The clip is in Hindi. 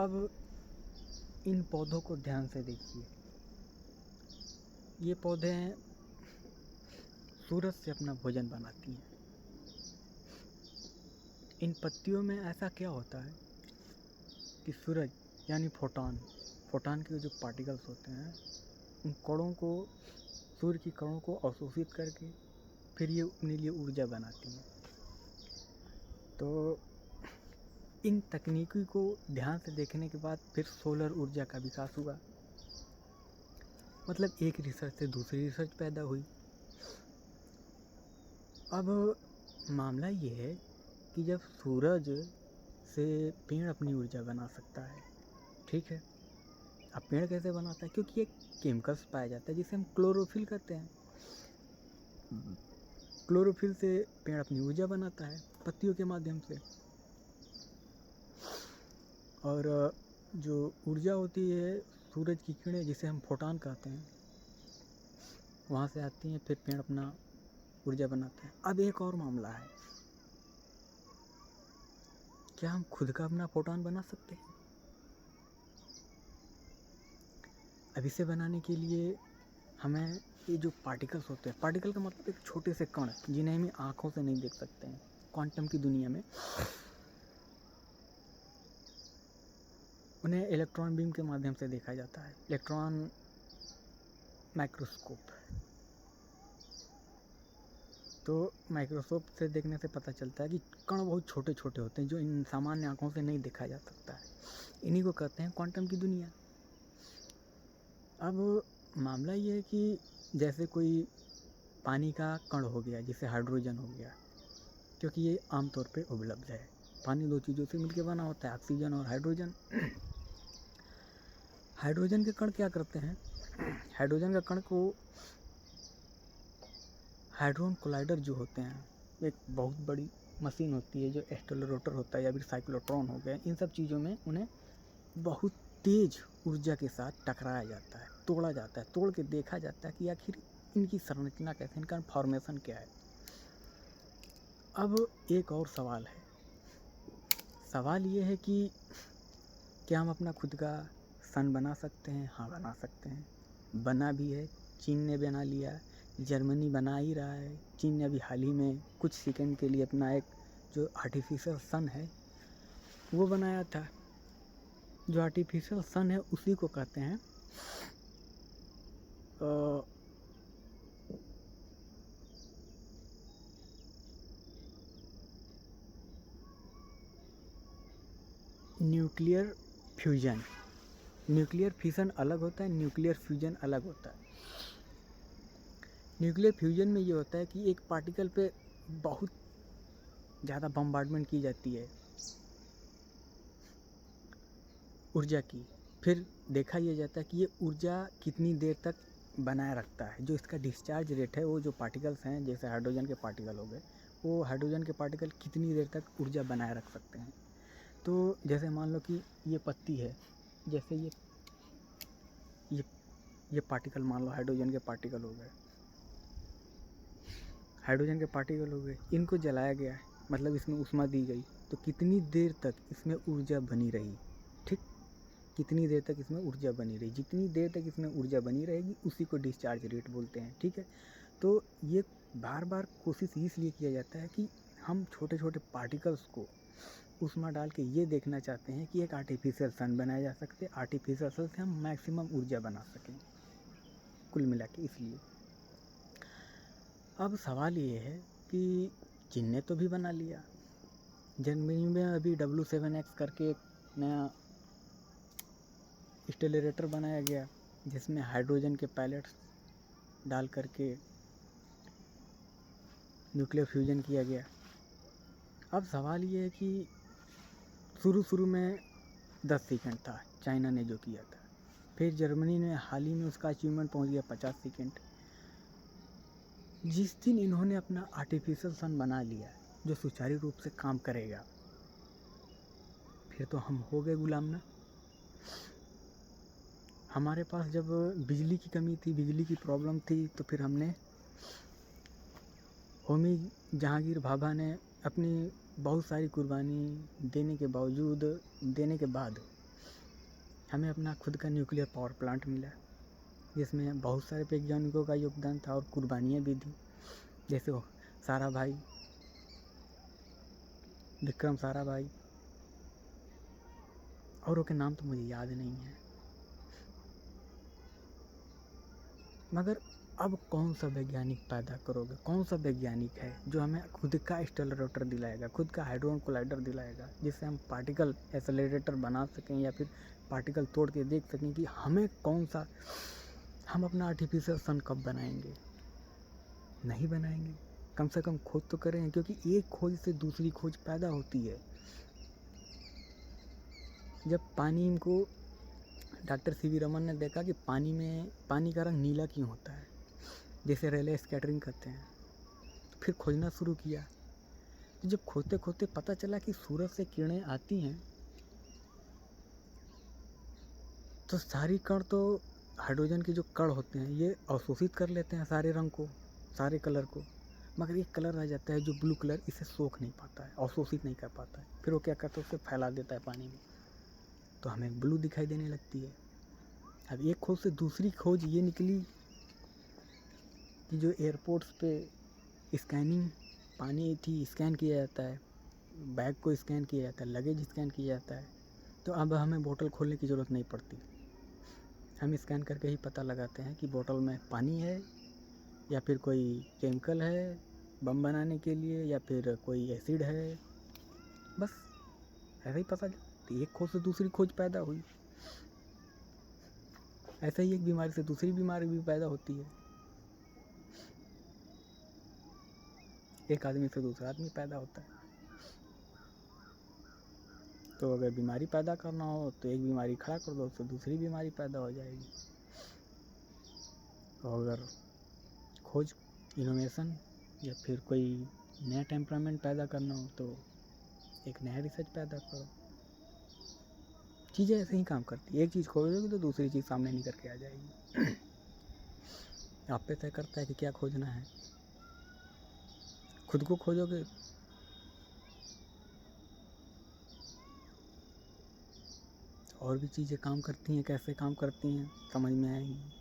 अब इन पौधों को ध्यान से देखिए। ये पौधे सूरज से अपना भोजन बनाती हैं। इन पत्तियों में ऐसा क्या होता है कि सूरज यानी फोटॉन के जो पार्टिकल्स होते हैं, उन कणों को, सूर्य की कणों को अवशोषित करके फिर ये अपने लिए ऊर्जा बनाती हैं। तो इन तकनीकी को ध्यान से देखने के बाद फिर सोलर ऊर्जा का विकास हुआ। मतलब एक रिसर्च से दूसरी रिसर्च पैदा हुई। अब मामला ये है कि जब सूरज से पेड़ अपनी ऊर्जा बना सकता है, ठीक है। अब पेड़ कैसे बनाता है? क्योंकि एक केमिकल्स पाया जाता है जिसे हम क्लोरोफिल कहते हैं। क्लोरोफिल से पेड़ अपनी ऊर्जा बनाता है पत्तियों के माध्यम से। और जो ऊर्जा होती है सूरज की किरणें, जिसे हम फोटॉन कहते हैं, वहाँ से आती हैं, फिर पेड़ अपना ऊर्जा बनाता है। अब एक और मामला है, क्या हम खुद का अपना फोटॉन बना सकते हैं? अब इसे बनाने के लिए हमें ये जो पार्टिकल्स होते हैं, पार्टिकल का मतलब एक छोटे से कण जिन्हें हम आँखों से नहीं देख सकते हैं, क्वांटम की दुनिया में उन्हें इलेक्ट्रॉन बीम के माध्यम से देखा जाता है, इलेक्ट्रॉन माइक्रोस्कोप। तो माइक्रोस्कोप से देखने से पता चलता है कि कण बहुत छोटे छोटे होते हैं जो इन सामान्य आँखों से नहीं देखा जा सकता है। इन्हीं को कहते हैं क्वांटम की दुनिया। अब मामला ये है कि जैसे कोई पानी का कण हो गया, जिसे हाइड्रोजन हो गया, क्योंकि ये आमतौर पे उपलब्ध है। पानी दो चीज़ों से मिलकर बना होता है, ऑक्सीजन और हाइड्रोजन। हाइड्रोजन के कण क्या करते हैं? हाइड्रोजन का कण को हाइड्रोन कोलाइडर जो होते हैं, एक बहुत बड़ी मशीन होती है जो एक्सेलरेटर होता है या फिर साइक्लोट्रॉन हो गया, इन सब चीज़ों में उन्हें बहुत तेज ऊर्जा के साथ टकराया जाता है, तोड़ा जाता है, तोड़ के देखा जाता है कि आखिर इनकी संरचना कैसे, इनका फॉर्मेशन क्या है। अब एक और सवाल है। सवाल ये है कि क्या हम अपना खुद का सन बना सकते हैं? हाँ, बना सकते हैं। बना भी है, चीन ने बना लिया, जर्मनी बना ही रहा है। चीन ने अभी हाल ही में कुछ सेकंड के लिए अपना एक जो आर्टिफिशियल सन है वो बनाया था। जो आर्टिफिशियल सन है उसी को कहते हैं न्यूक्लियर फ्यूजन। न्यूक्लियर फिशन अलग होता है, न्यूक्लियर फ्यूजन अलग होता है। न्यूक्लियर फ्यूजन में ये होता है कि एक पार्टिकल पे बहुत ज़्यादा बम्बार्डमेंट की जाती है ऊर्जा की, फिर देखा यह जाता है कि ये ऊर्जा कितनी देर तक बनाए रखता है। जो इसका डिस्चार्ज रेट है, वो जो पार्टिकल्स हैं, जैसे हाइड्रोजन के पार्टिकल हो गए, वो हाइड्रोजन के पार्टिकल कितनी देर तक ऊर्जा बनाए रख सकते हैं। तो जैसे मान लो कि ये पत्ती है, जैसे ये ये पार्टिकल मान लो हाइड्रोजन के पार्टिकल हो गए, हाइड्रोजन के पार्टिकल हो गए, इनको जलाया गया है, मतलब इसमें ऊष्मा दी गई, तो कितनी देर तक इसमें ऊर्जा बनी रही, ठीक, कितनी देर तक इसमें ऊर्जा बनी रही, जितनी देर तक इसमें ऊर्जा बनी रहेगी उसी को डिस्चार्ज रेट बोलते हैं, ठीक है। तो ये बार बार कोशिश इसलिए किया जाता है कि हम छोटे छोटे पार्टिकल्स को ऊष्मा डाल के ये देखना चाहते हैं कि एक आर्टिफिशियल सन बनाया जा सकते, आर्टिफिशियल सन से हम मैक्सिमम ऊर्जा बना सकें, कुल मिला के। इसलिए अब सवाल ये है कि चीन ने तो भी बना लिया, जर्मनी में अभी W7X करके एक नया एक्सेलरेटर बनाया गया जिसमें हाइड्रोजन के पैलेट्स डाल करके न्यूक्लियर फ्यूजन किया गया। अब सवाल ये है कि शुरू में 10 सेकंड था चाइना ने जो किया था, फिर जर्मनी ने हाल ही में उसका अचीवमेंट पहुंच गया 50 सेकंड। जिस दिन इन्होंने अपना आर्टिफिशियल सन बना लिया जो सुचारू रूप से काम करेगा, फिर तो हम हो गए गुलाम ना। हमारे पास जब बिजली की कमी थी, बिजली की प्रॉब्लम थी, तो फिर हमने होमी जहांगीर भाभा ने अपनी बहुत सारी कुर्बानी देने के बाद हमें अपना खुद का न्यूक्लियर पावर प्लांट मिला, जिसमें बहुत सारे वैज्ञानिकों का योगदान था और कुर्बानियाँ भी दी, जैसे वो साराभाई, विक्रम साराभाई, औरों के नाम तो मुझे याद नहीं है। मगर अब कौन सा वैज्ञानिक पैदा करोगे, कौन सा वैज्ञानिक है जो हमें खुद का स्टेलर रोटर दिलाएगा, खुद का हाइड्रोजन कोलाइडर दिलाएगा, जिससे हम पार्टिकल एक्सेलरेटर बना सकें या फिर पार्टिकल तोड़ के देख सकें कि हमें कौन सा, हम अपना आर्टिफिशियल सन कब बनाएंगे? नहीं बनाएंगे। कम से कम खोज तो करें, क्योंकि एक खोज से दूसरी खोज पैदा होती है। जब पानी को डॉक्टर सी वी रमन ने देखा कि पानी का रंग नीला क्यों होता है, जैसे रेले स्कैटरिंग करते हैं, फिर खोजना शुरू किया। तो जब खोदते खोदते पता चला कि सूरज से किरणें आती हैं तो सारी कण तो हाइड्रोजन के जो कण होते हैं ये अवशोषित कर लेते हैं सारे रंग को, सारे कलर को, मगर एक कलर रह जाता है जो ब्लू कलर, इसे सोख नहीं पाता है, अवशोषित नहीं कर पाता है। फिर वो क्या करता है, उसे फैला देता है पानी में, तो हमें ब्लू दिखाई देने लगती है। अब एक खोज से दूसरी खोज ये निकली कि जो एयरपोर्ट्स पे स्कैनिंग पानी थी, स्कैन किया जाता है, बैग को स्कैन किया जाता है, लगेज स्कैन किया जाता है, तो अब हमें बोतल खोलने की ज़रूरत नहीं पड़ती। हम स्कैन करके ही पता लगाते हैं कि बोतल में पानी है या फिर कोई केमिकल है बम बनाने के लिए या फिर कोई एसिड है। बस ऐसे ही पता चलती, एक खोज से दूसरी खोज पैदा हुई। ऐसे ही एक बीमारी से दूसरी बीमारी भी पैदा होती है, एक आदमी से दूसरा आदमी पैदा होता है। तो अगर बीमारी पैदा करना हो तो एक बीमारी खड़ा कर दो, उससे दूसरी बीमारी पैदा हो जाएगी। और अगर खोज, इनोवेशन या फिर कोई नया टेम्परामेंट पैदा करना हो तो एक नया रिसर्च पैदा करो। चीज़ें ऐसे ही काम करती है, एक चीज़ खोजोगे तो दूसरी चीज़ सामने निकल के आ जाएगी। आप पे तय करता है कि क्या खोजना है। खुद को खोजोगे और भी चीज़ें काम करती हैं, कैसे काम करती हैं समझ में आएगी।